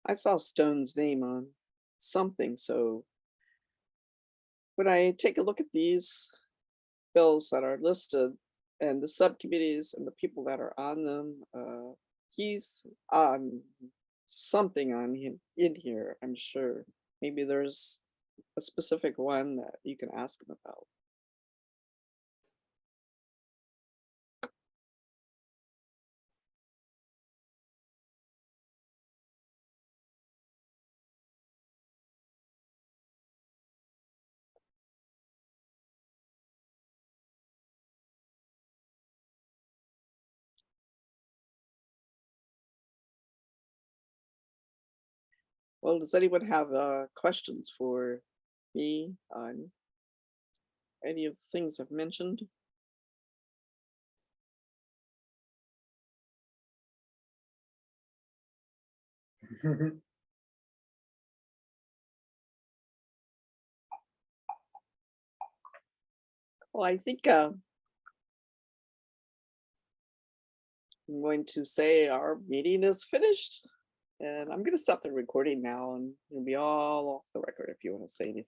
I saw Stone's name on something, so when I take a look at these bills that are listed and the subcommittees and the people that are on them, he's on something on him in here, I'm sure. Maybe there's a specific one that you can ask him about. Well, does anyone have questions for me on any of the things I've mentioned? Well, I think I'm going to say our meeting is finished, and I'm going to stop the recording now, and you'll be all off the record if you want to say anything.